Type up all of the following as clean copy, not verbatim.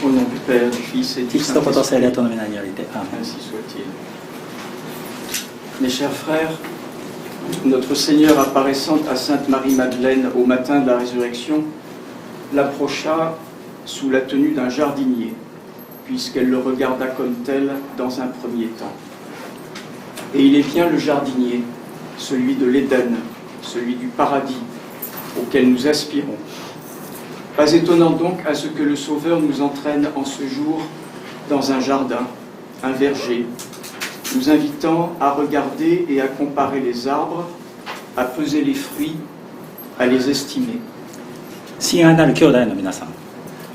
Au nom du Père, du Fils et du 父と子と聖 Saint-Esprit, 霊との皆によりて。アーメン。 ainsi soit-il. Mes chers frères, notre Seigneur apparaissant à Sainte Marie-Madeleine au matin de la résurrection l'approcha sous la tenue d'un jardinier, puisqu'elle le regarda comme tel dans un premier temps. Et il est bien le jardinier, celui de l'Éden, celui du paradis, auquel nous aspirons. Pas étonnant donc à ce que le Sauveur nous entraîne en ce jour dans un jardin, un verger, nous invitant à regarder et à comparer les arbres, à peser les fruits, à les estimer. 親愛なる兄弟の皆さん、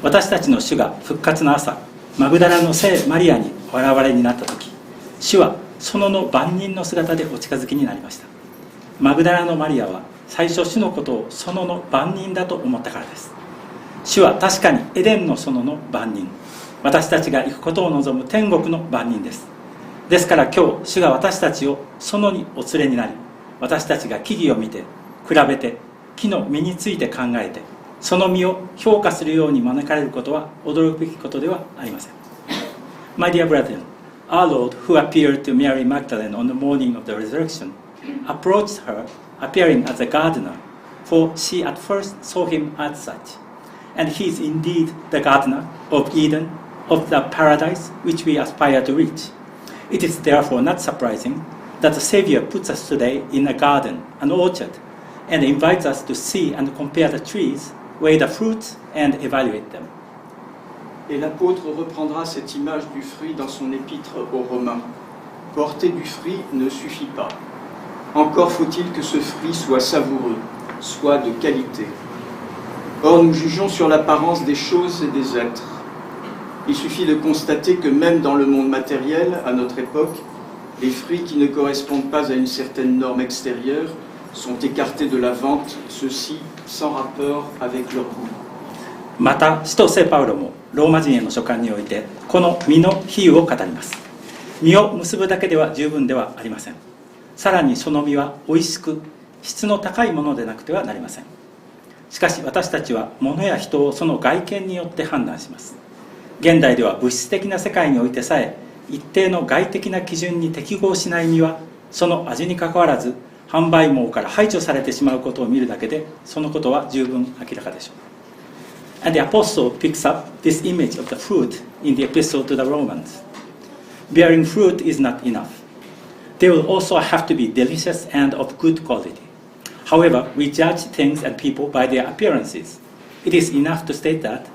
私たちの主が復活の朝、マグダラの聖マリアにお現れになった時、主は園の番人の姿でお近づきになりました。マグダラのマリアは最初主のことを園の番人だと思ったからです。主は確かにエデンの園の番人、私たちが行くことを望む天国の番人です。ですから今日主が私たちを園にお連れになり、私たちが木々を見て比べて木の実について考えてその実を評価するように招かれることは驚くべきことではありません。 My dear brethren, our Lord who appeared to Mary Magdalene on the morning of the resurrection approached her appearing as a gardener, for she at first saw him as such. And he is indeed the gardener of Eden, of the paradise which we aspire to reach. It is therefore not surprising that the Savior puts us today in a garden, an orchard, and invites us to see and compare the trees, weigh the fruits, and evaluate them. Et l'apôtre reprendra cette image du fruit dans son épître aux Romains. Porter du fruit ne suffit pas. Encore faut-il que ce fruit soit savoureux, soit de qualité. Or, nous jugeons sur l'apparence des choses et des êtres. Il suffit de constater que même dans le monde matériel, à notre époque, les fruits qui ne correspondent pas à une certaine norme extérieure sont écartés de la vente, ceux-ci sans rapport avec leur goût. また使徒聖パウロもローマ人への書簡においてこの実の比喩を語ります。実を結ぶだけでは十分ではありません。さらにその実はおいしく質の高いものでなくてはなりません。しかし私たちは物や人をその外見によって判断します。現代では物質的な世界においてさえ一定の外的な基準に適合しない実はその味にかかわらず販売網から排除されてしまうことを見るだけでそのことは十分明らかでしょう。And the apostle picks up this image of the fruit in the epistle to the Romans. Bearing fruit is not enough. They will also have to be delicious and of good quality. However, we judge things and people by their appearances. It is enough to state that,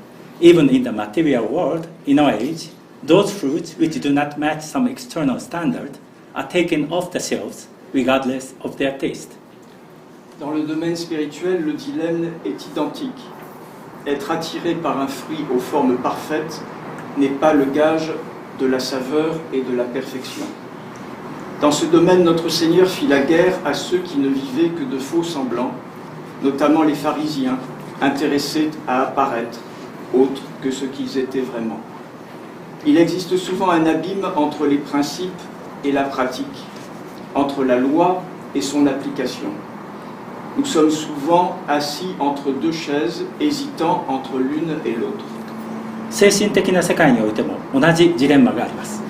even in the material world, in our age, those fruits which do not match some external standard are taken off the shelves regardless of their taste. Dans le domaine spirituel, le dilemme est identique. Être attiré par un fruit aux formes parfaites n'est pas le gage de la saveur et de la perfection. Dans ce domaine, notre Seigneur fit la guerre à ceux qui ne vivaient que de faux semblants, notamment les pharisiens, intéressés à apparaître, autres que ce qu'ils étaient vraiment. Il existe souvent un abîme entre les principes et la pratique, entre la loi et son application. Nous sommes souvent assis entre deux chaises, hésitant entre l'une et l'autre. 精神的な世界においても同じジレンマがあります。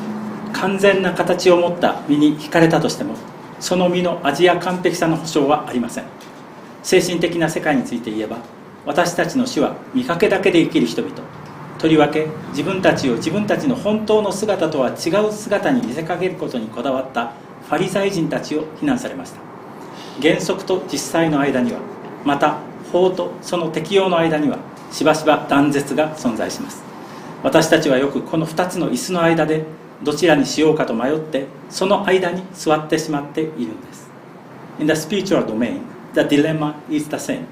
完全な形を持った実に惹かれたとしてもその実の味や完璧さの保証はありません。精神的な世界について言えば私たちの主は見かけだけで生きる人々、とりわけ自分たちを自分たちの本当の姿とは違う姿に見せかけることにこだわったファリサイ人たちを非難されました。原則と実際の間にはまた法とその適用の間にはしばしば断絶が存在します。私たちはよくこの2つの椅子の間でどちらにしようかと迷ってその間に座ってしまっているんです。 In the spiritual domain, the dilemma is the same.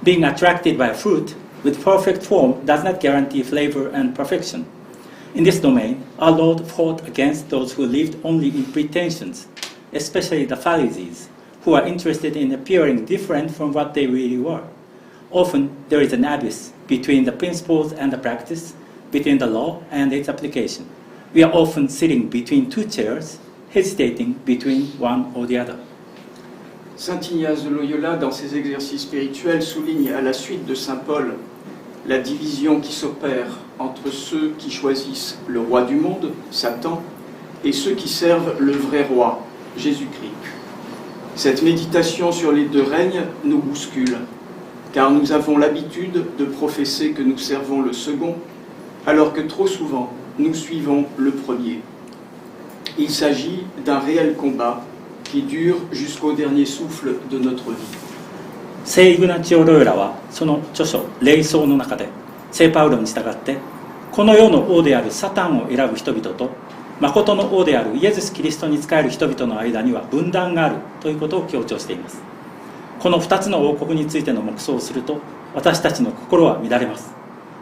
Being attracted by a fruit with perfect form does not guarantee flavor and perfection. In this domain, our Lord fought against those who lived only in pretensions, especially the Pharisees, who are interested in appearing different from what they really were. Often, there is an abyss between the principles and the practice, between the law and its application. We are often sitting between two chairs, hesitating between one or the other. Saint Ignace de Loyola, dans ses exercices spirituels, souligne à la suite de Saint Paul la division qui s'opère entre ceux qui choisissent le roi du monde, Satan, et ceux qui servent le vrai roi, Jésus-Christ. Cette méditation sur les deux règnes nous bouscule, car nous avons l'habitude de professer que nous servons le second, alors que trop souvent, nous suivons le premier. Il s'agit d'un réel combat qui dure jusqu'au dernier souffle de notre vie. 聖イグナチオ・ロヨラはその著書「霊草」の中で聖パウロに従ってこの世の王であるサタンを選ぶ人々と誠の王であるイエス・キリストに仕える人々の間には分断があるということを強調しています。この2つの王国についての黙想をすると私たちの心は乱れます。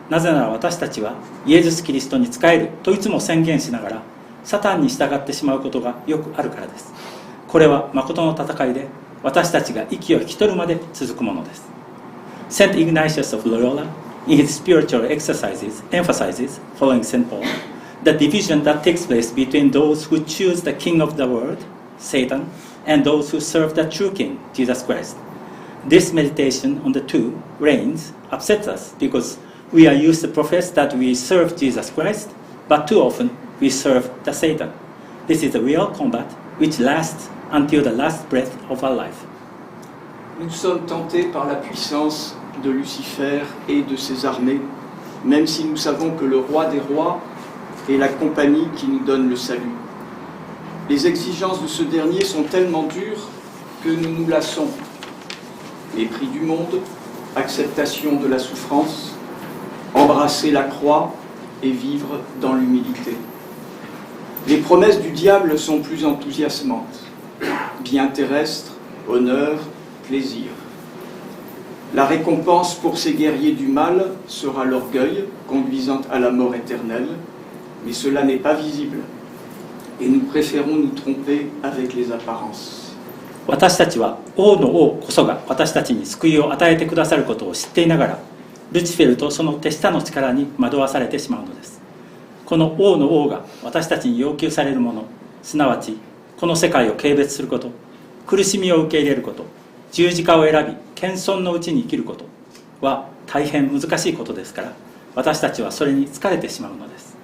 なぜなら私たちはイエス・キリストに仕えるといつも宣言しながらサタンに従ってしまうことがよくあるからです。これは誠の戦いで私たちが息を引き取るまで続くものです。Saint Ignatius of Loyola, in his spiritual exercises, emphasizes, following St. Paul, the division that takes place between those who choose the king of the world, Satan, and those who serve the true king, Jesus Christ. This meditation on the two reigns upsets us because we are used to profess that we serve Jesus Christ, but too often we serve the Satan. This is a real combat which lasts until the last breath of our life. Nous sommes tentés par la puissance de Lucifer et de ses armées, même si nous savons que le roi des rois est la compagnie qui nous donne le salut. Les exigences de ce dernier sont tellement dures que nous nous lassons. Mépris du monde, acceptation de la souffrance, embrasser la croix et vivre dans l'humilité. Les promesses du diable sont plus enthousiasmantes. Bien terrestre, honneur, plaisir. La récompense pour ces guerriers du mal sera l'orgueil, conduisant à la mort éternelle, mais cela n'est pas visible, et nous préférons nous tromper avec les apparences. 私たちは王の王こそが私たちに救いを与えてくださることを知っていながら、ルチフェルとその手下の力に惑わされてしまうのです。この王の王が私たちに要求されるもの、すなわちこの世界を軽蔑すること、苦しみを受け入れること、十字架を選び謙遜のうちに生きることは大変難しいことですから、私たちはそれに疲れてしまうのです。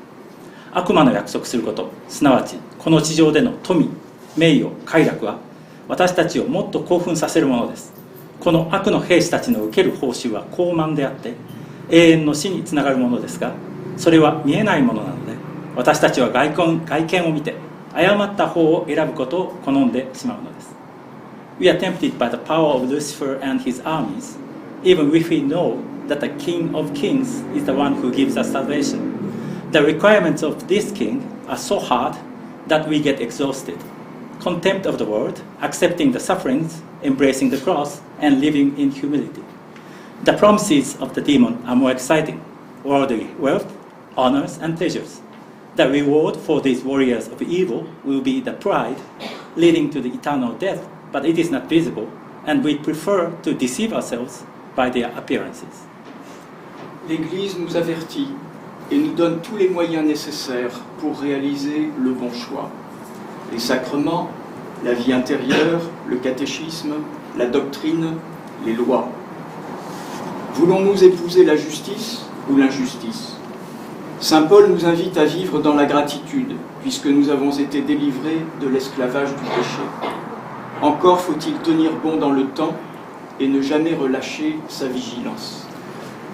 悪魔の約束すること、すなわちこの地上での富、名誉、快楽は私たちをもっと興奮させるものです。この悪の兵士たちの受ける報酬は高慢であって永遠の死につながるものですが、それは見えないものなので、私たちは外見を見て誤った方を選ぶことを好んでしまうのです。We are tempted by the power of Lucifer and his armies, even if we know that the King of Kings is the one who gives us salvation. The requirements of this king are so hard that we get exhausted. Contempt of the world, accepting the sufferings, embracing the cross, and living in humility. The promises of the demon are more exciting: worldly wealth, honors, and pleasures. The reward for these warriors of evil will be the pride, leading to the eternal death, but it is not visible, and we prefer to deceive ourselves by their appearances. L'Église nous avertit et nous donne tous les moyens nécessaires pour réaliser le bon choix. Les sacrements, la vie intérieure, le catéchisme, la doctrine, les lois. Voulons-nous épouser la justice ou l'injustice? Saint Paul nous invite à vivre dans la gratitude, puisque nous avons été délivrés de l'esclavage du péché. Encore faut-il tenir bon dans le temps et ne jamais relâcher sa vigilance.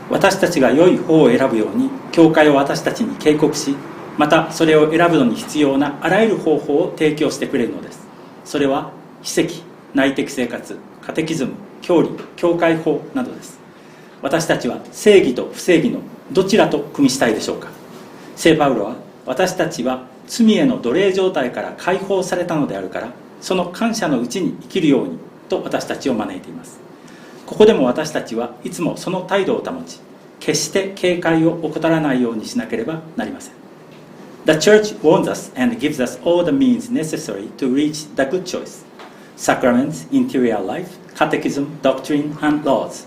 私たちが良い方を選ぶように教会は私たちに警告し、またそれを選ぶのに必要なあらゆる方法を提供してくれるのです。それは秘跡、内的生活、カテキズム、教理、教会法などです。私たちは正義と不正義のどちらと組みしたいでしょうか。聖パウロは私たちは罪への奴隷状態から解放されたのであるから、その感謝のうちに生きるようにと私たちを招いています。ここでも私たちはいつもその態度を保ち、決して警戒を怠らないようにしなければなりません。The Church warns us and gives us all the means necessary to reach the good choice: sacraments, interior life, catechism, doctrine, and laws.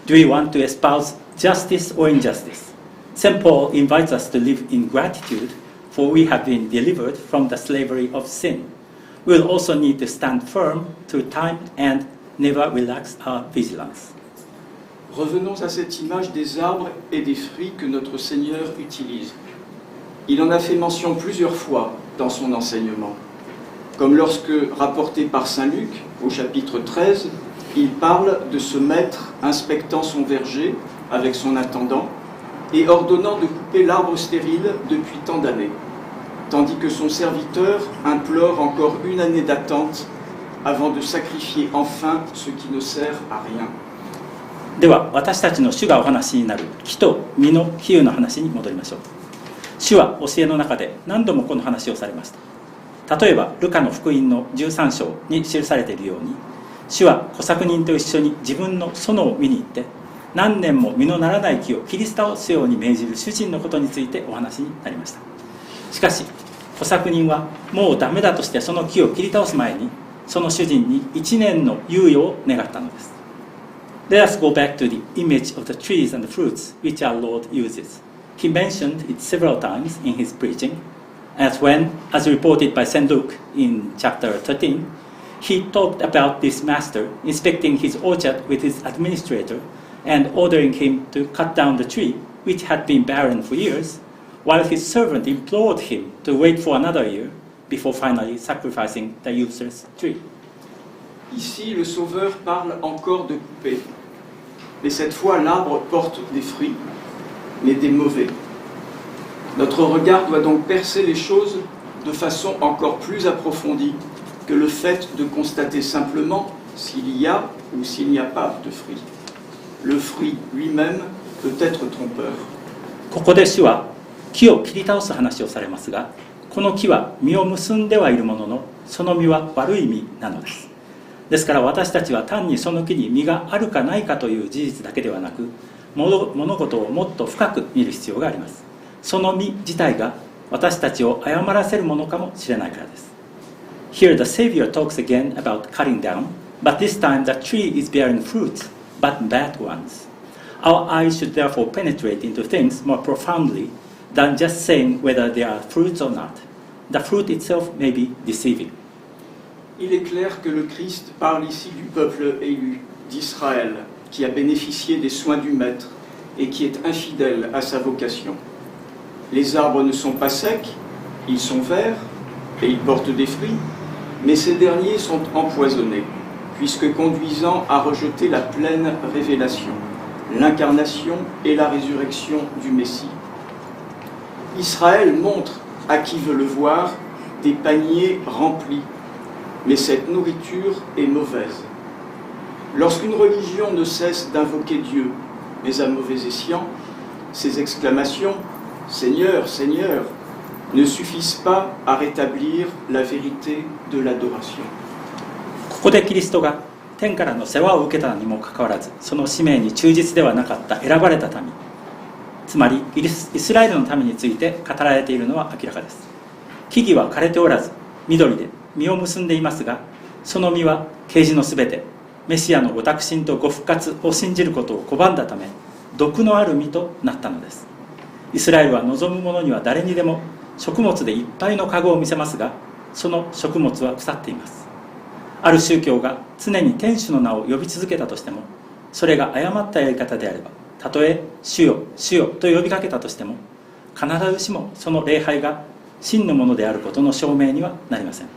Do we want to espouse justice or injustice? St. Paul invites us to live in gratitude, for we have been delivered from the slavery of sin. We will also need to stand firm through time and never relax our vigilance. Revenons à cette image des arbres et des fruits que notre Seigneur utilise. Il en a fait mention plusieurs fois dans son enseignement, comme lorsque, rapporté par saint Luc au chapitre 13, il parle de ce maître inspectant son verger avec son intendant et ordonnant de couper l'arbre stérile depuis tant d'années, tandis que son serviteur implore encore une année d'attente avant de sacrifier enfin ce qui ne sert à rien. では私たちの主がお話になる木と実の比喩の話に戻りましょう。主は教えの中で何度もこの話をされました。例えばルカの福音の13章に記されているように、主は小作人と一緒に自分の園を見に行って何年も実のならない木を切り倒すように命じる主人のことについてお話になりました。しかし小作人はもうダメだとしてその木を切り倒す前にその主人に1年の猶予を願ったのです。Let us go back to the image of the trees and the fruits which our Lord uses. He mentioned it several times in his preaching, as when, as reported by St. Luke in chapter 13, he talked about this master inspecting his orchard with his administrator and ordering him to cut down the tree which had been barren for years, while his servant implored him to wait for another year before finally sacrificing the useless tree. Ici, le Sauveur parle encore de couper. Mais cette fois, l'arbre porte des fruits, mais des mauvais. Notre regard doit donc percer les choses de façon encore plus approfondie que le fait de constater simplement s'il y a ou s'il n'y a pas de fruits. Le fruit lui-même peut être trompeur. ここで主は木を切り倒す話をされますが、この木は実を結んではいるものの、その実は悪い実なのです。ですから私たちは単にその木に実があるかないかという事実だけではなく、物事をもっと深く見る必要があります。その実自体が私たちを誤らせるものかもしれないからです。Here the Savior talks again about cutting down, but this time the tree is bearing fruits, but bad ones. Our eyes should therefore penetrate into things more profoundly than just saying whether there are fruits or not. The fruit itself may be deceiving. Il est clair que le Christ parle ici du peuple élu, d'Israël, qui a bénéficié des soins du Maître et qui est infidèle à sa vocation. Les arbres ne sont pas secs, ils sont verts et ils portent des fruits, mais ces derniers sont empoisonnés, puisque conduisant à rejeter la pleine révélation, l'incarnation et la résurrection du Messie. Israël montre, à qui veut le voir, des paniers remplis, mais cette nourriture est mauvaise. Lorsqu'une religion ne cesse d'invoquer Dieu, mais à mauvais escient, ces exclamations « Seigneur, Seigneur » ne suffisent pas à rétablir la vérité de l'adoration. ここでキリストが天からの世話を受けたにもかかわらず、その使命に忠実ではなかった選ばれた民、つまりイスラエルの民について語られているのは明らかです。木々は枯れておらず緑で実を結んでいますが、その実は啓示のすべて、メシアのご託身とご復活を信じることを拒んだため、毒のある実となったのです。イスラエルは望む者には誰にでも食物でいっぱいの籠を見せますが、その食物は腐っています。ある宗教が常に天主の名を呼び続けたとしても、それが誤ったやり方であれば、たとえ主よ主よと呼びかけたとしても、必ずしもその礼拝が真のものであることの証明にはなりません。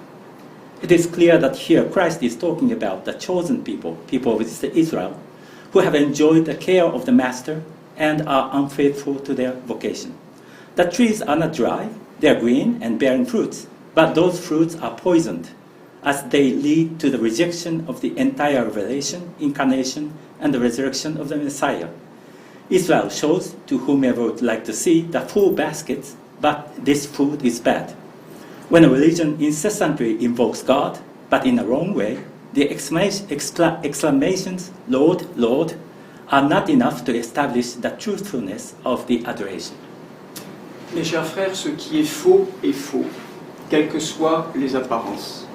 It is clear that here Christ is talking about the chosen people, people of Israel, who have enjoyed the care of the Master and are unfaithful to their vocation. The trees are not dry, they are green and bearing fruits, but those fruits are poisoned, as they lead to the rejection of the entire revelation, incarnation, and the resurrection of the Messiah. Israel shows to whomever would like to see the full baskets, but this food is bad. When a religion incessantly invokes God, but in a wrong way, the exclamations, Lord, Lord, are not enough to establish the truthfulness of the adoration. Mes chers frères, ce qui est faux, quelles que soient les apparences.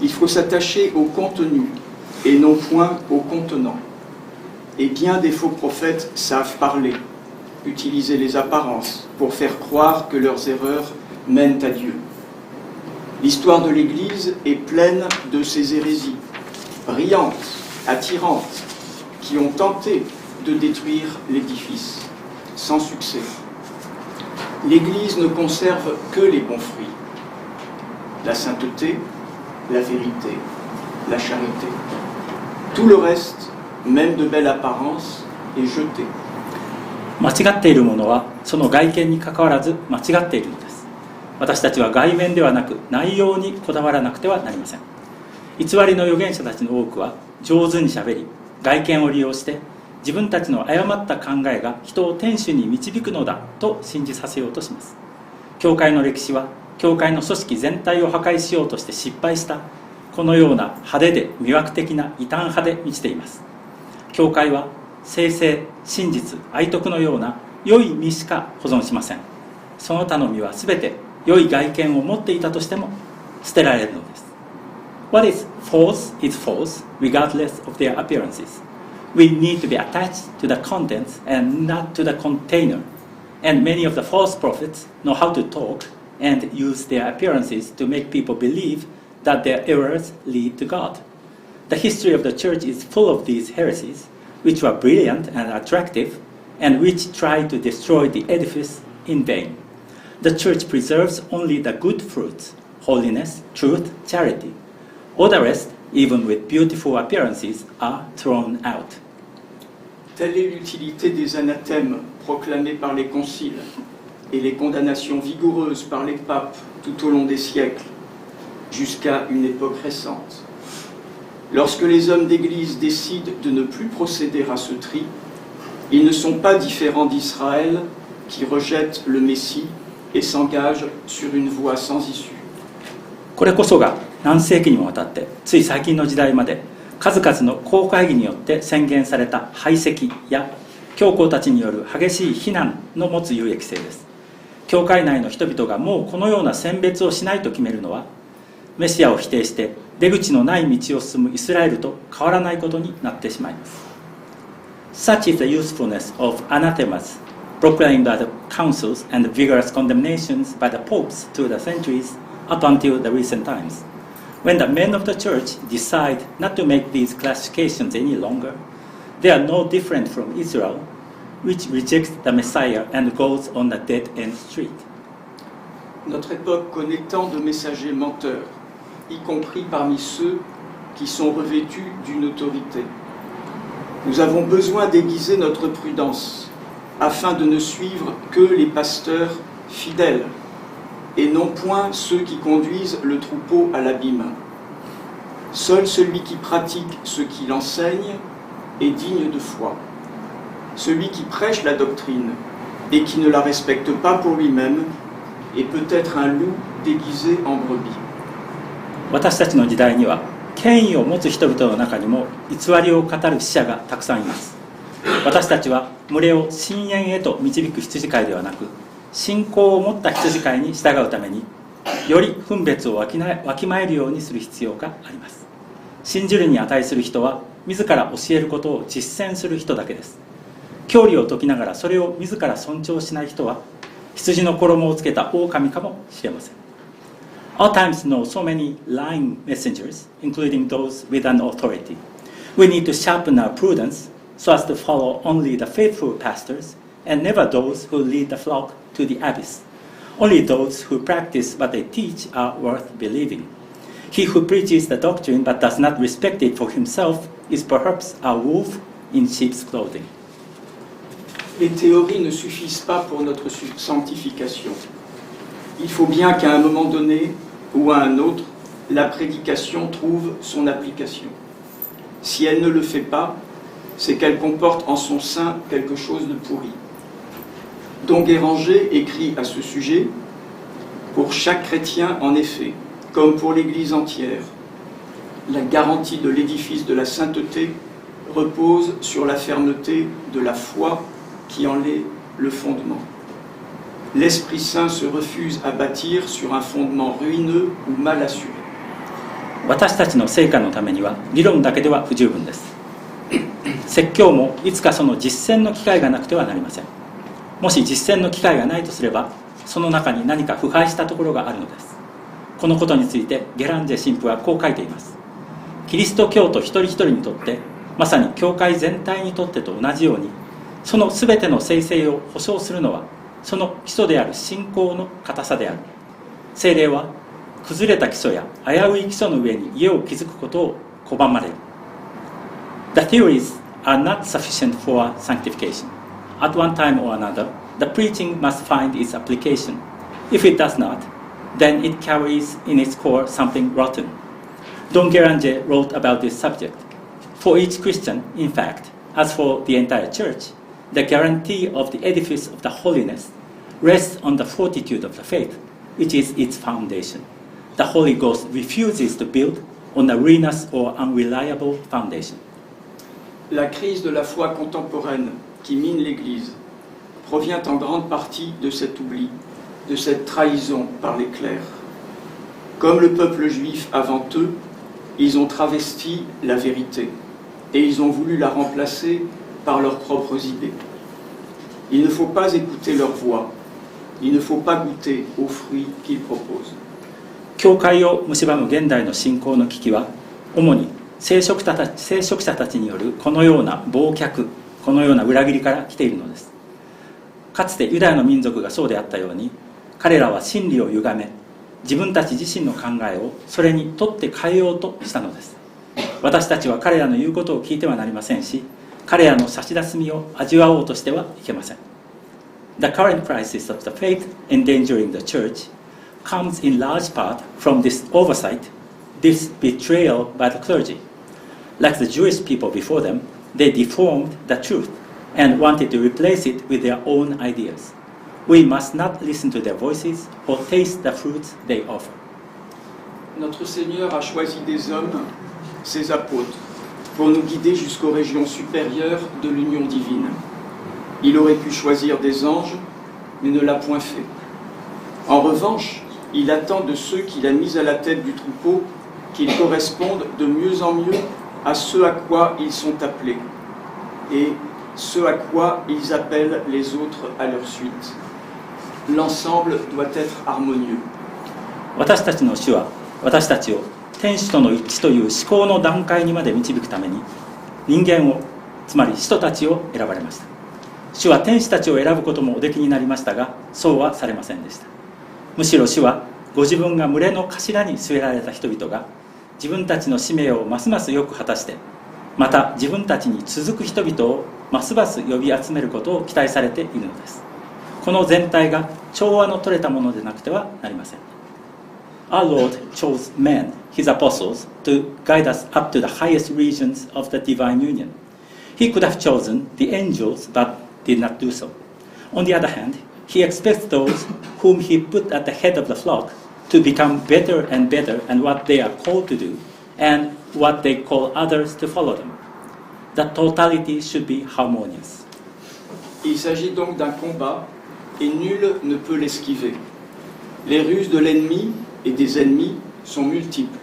Il faut s'attacher au contenu et non point au contenant. Et bien des faux prophètes savent parler, utiliser les apparences pour faire croire que leurs erreurs mènent à Dieu. L'histoire de l'Église est pleine de ces hérésies, brillantes, attirantes, qui ont tenté de détruire l'édifice, sans succès. L'Église ne conserve que les bons fruits, la sainteté, la vérité, la charité. Tout le reste, même de belle apparence, est jeté. 間違っているものはその外見にかかわらず間違っているのです。私たちは外面ではなく内容にこだわらなくてはなりません。偽りの預言者たちの多くは上手にしゃべり、外見を利用して自分たちの誤った考えが人を天主に導くのだと信じさせようとします。教会の歴史は教会の組織全体を破壊しようとして失敗したこのような派手で魅惑的な異端派で満ちています。教会は聖性、真実、愛徳のような良い実しか保存しません。その他の実はすべて良い外見を持っていたとしても捨てられるのです。What is false is false regardless of their appearances. We need to be attached to the contents and not to the container. And many of the false prophets know how to talk and use their appearances to make people believe that their errors lead to God. The history of the church is full of these heresies, which were brilliant and attractive, and which tried to destroy the edifice in vain. The church preserves only the good fruits, holiness, truth, charity. All the rest, even with beautiful appearances, are thrown out. Telle est l'utilité des anathèmes proclamés par les conciles et les condamnations vigoureuses par les papes tout au long des siècles, jusqu'à une époque récente. Lorsque les hommes d'Église décident de ne plus procéder à ce tri, ils ne sont pas différents d'Israël qui rejette le Messie et s'engage sur une voie sans issue. これこそが何世紀にもわたってつい最近の時代まで数々の公会議によって宣言された排斥や教皇たちによる激しい非難の持つ有益性です。教会内の人々がもうこのような選別をしないと決めるのは、メシアを否定して出口のない道を進むイスラエルと変わらないことになってしまいます。Such is the usefulness of anathemas proclaimed by the councils and the vigorous condemnations by the popes through the centuries up until the recent times. When the men of the church decide not to make these classifications any longer, they are no different from Israel, which rejects the Messiah and goes on a dead-end street. Notre époque connaît tant de messagers menteurs, y compris parmi ceux qui sont revêtus d'une autorité. Nous avons besoin d'aiguiser notre prudence afin de ne suivre que les pasteurs fidèles et non point ceux qui conduisent le troupeau à l'abîme. Seul celui qui pratique ce qu'il enseigne est digne de foi. Celui qui prêche la doctrine et qui ne la respecte pas pour lui-même est peut-être un loup déguisé en brebis. 私たちの時代には権威を持つ人々の中にも偽りを語る死者がたくさんいます。私たちは群れを深淵へと導く羊飼いではなく、信仰を持った羊飼いに従うためにより分別をわきまえるようにする必要があります。信じるに値する人は自ら教えることを実践する人だけです。教理を説きながらそれを自ら尊重しない人は羊の衣をつけた狼かもしれません。Our times know so many lying messengers, including those with an authority. We need to sharpen our prudence so as to follow only the faithful pastors and never those who lead the flock to the abyss. Only those who practice what they teach are worth believing. He who preaches the doctrine but does not respect it for himself is perhaps a wolf in sheep's clothing. Les théories ne suffisent pas pour notre sanctification. Il faut bien qu'à un moment donné ou à un autre, la prédication trouve son application. Si elle ne le fait pas, c'est qu'elle comporte en son sein quelque chose de pourri. Don Guéranger écrit à ce sujet: pour chaque chrétien, en effet, comme pour l'Église entière, la garantie de l'édifice de la sainteté repose sur la fermeté de la foi qui en est le fondement. L'Esprit Saint se refuse à bâtir sur un fondement ruineux ou mal assuré. 私たちの成果のためには理論だけでは不十分です。説教もいつかその実践の機会がなくてはなりません。もし実践の機会がないとすれば、その中に何か腐敗したところがあるのです。このことについてゲランジェ神父はこう書いています。キリスト教徒一人一人にとってまさに教会全体にとってと同じように、そのすべての聖々を保証するのはその基礎である信仰の固さである。聖霊は崩れた基礎や危うい基礎の上に家を築くことを拒まれる。The theories are not sufficient for sanctification. At one time or another, the preaching must find its application. If it does not, then it carries in its core something rotten. Don Guéranger wrote about this subject. For each Christian, in fact, as for the entire church, the guarantee of the edifice of the holiness rests on the fortitude of the faith, which is its foundation. The Holy Ghost refuses to build on a ruinous or unreliable foundation. La crise de la foi contemporaine qui mine l'Église provient en grande partie de cet oubli, de cette trahison par les clercs. Comme le peuple juif avant eux, ils ont travesti la vérité et ils ont voulu la remplacer par leurs propres idées. Il ne faut pas écouter leur voix, il ne faut pas goûter aux fruits qu'ils proposent. 教会を蝕む現代の信仰の危機は、主に聖職者たちによるこのような暴虐、このような裏切りから来ているのです。かつてユダヤの民族がそうであったように、彼らは真理を歪め、自分たち自身の考えをそれにとって変えようとしたのです。私たちは彼らの言うことを聞いてはなりませんし、彼らの差し出す身を味わおうとしてはいけません。The current crisis of the faith endangering the church comes in large part from this oversight, this betrayal by the clergy. Like the Jewish people before them, they deformed the truth and wanted to replace it with their own ideas. We must not listen to their voices or taste the fruits they offer. Notre Seigneur a choisi des hommes, ses apôtres, pour nous guider jusqu'aux régions supérieures de l'union divine. Il aurait pu choisir des anges, mais ne l'a point fait. En revanche, il attend de ceux qu'il a mis à la tête du troupeau qu'ils correspondent de mieux en mieux à ce à quoi ils sont appelés et ce à quoi ils appellent les autres à leur suite. L'ensemble doit être harmonieux. 私たちの主は私たちを天使との一致という思考の段階にまで導くために人間を、つまり使徒たちを選ばれました。主は天使たちを選ぶこともおできになりましたが、そうはされませんでした。むしろ主はご自分が群れの頭に据えられた人々が自分たちの使命をますますよく果たして、また自分たちに続く人々をますます呼び集めることを期待されているのです。この全体が調和の取れたものでなくてはなりません。Our Lord chose men, His apostles, to guide us up to the highest regions of the divine union. He could have chosen the angels, but did not do so. On the other hand, He expects those whom He put at the head of the flock to become better and better at what they are called to do and what they call others to follow them. The totality should be harmonious. Il s'agit donc d'un combat et nul ne peut l'esquiver. Les ruses de l'ennemi et des ennemis sont multiples.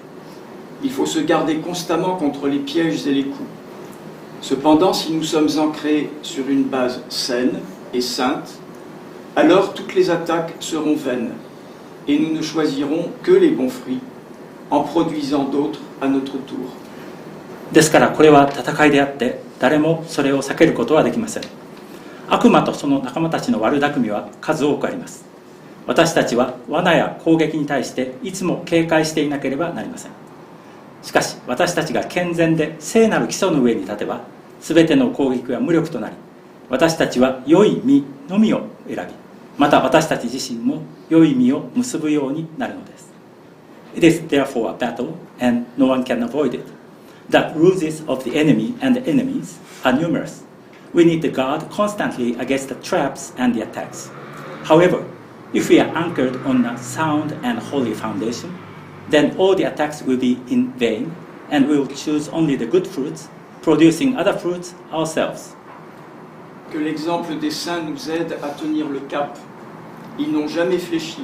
Il faut se garder constamment contre les pièges et les coups. Cependant, si nous sommes ancrés sur une base saine et sainte, alors toutes les attaques seront vaines et nous ne choisirons que les bons fruits en produisant d'autres à notre tour. ですからこれは戦いであって誰もそれを避けることはできません。悪魔とその仲間たちの悪巧みは数多くあります。私たちは罠や攻撃に対していつも警戒していなければなりません。しかし私たちが健全で聖なる基礎の上に立てば全ての攻撃は無力となり、私たちは良い実のみを選び、また私たち自身も良い実を結ぶようになるのです。It is therefore a battle and no one can avoid it. The ruses of the enemy and the enemies are numerous. We need to guard constantly against the traps and the attacks. However, if we are anchored on a sound and holy foundation, then all the attacks will be in vain and we will choose only the good fruits, producing other fruits ourselves. Que l'exemple des saints nous aide à tenir le cap. Ils n'ont jamais fléchi,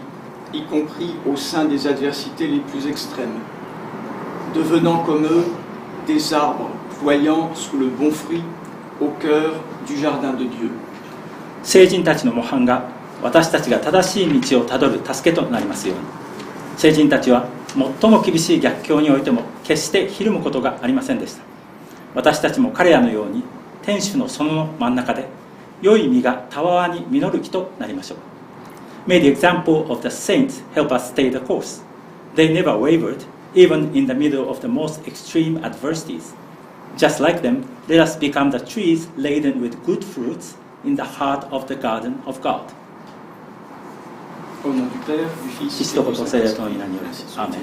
y compris au sein des adversités les plus extrêmes. Devenant comme eux des arbres voyant sous le bon fruit au cœur du jardin de Dieu. 聖人たちの模範が私たちが正しい道をたどる助けとなりますように。聖人たちは最も厳しい逆境においても決してひるむことがありませんでした。私たちも彼らのように天主の園の真ん中で良い実がたわわに実る木となりましょう。May the example of the saints help us stay the course. They never wavered, even in the middle of the most extreme adversities. Just like them, let us become the trees laden with good fruits in the heart of the garden of God. Au nom du Père, du Fils 父と子と聖霊との皆により。アーメン。